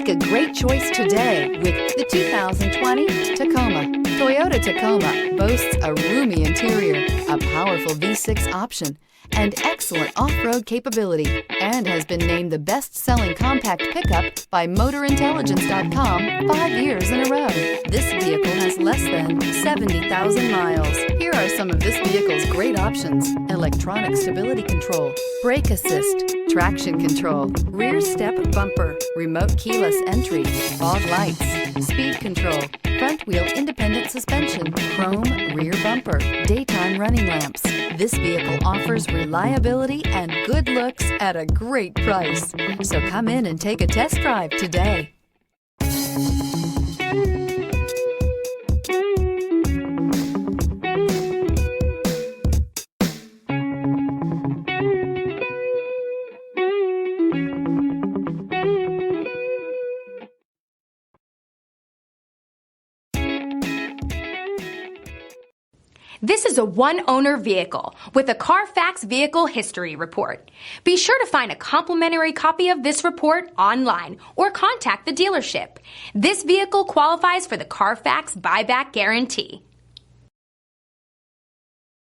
Make a great choice today with the 2020 Tacoma. Toyota Tacoma boasts a roomy interior, a powerful V6 option, and excellent off-road capability, and has been named the best-selling compact pickup by MotorIntelligence.com 5 years in a row. This vehicle has less than 70,000 miles. Here are some of this vehicle's great options: electronic stability control, brake assist, traction control, rear step bumper, remote keyless entry, fog lights, speed control, front wheel independent suspension, chrome rear bumper, daytime running lamps. This vehicle offers reliability and good looks at a great price. So come in and take a test drive today. This is a one-owner vehicle with a CARFAX Vehicle History Report. Be sure to find a complimentary copy of this report online or contact the dealership. This vehicle qualifies for the CARFAX Buyback Guarantee.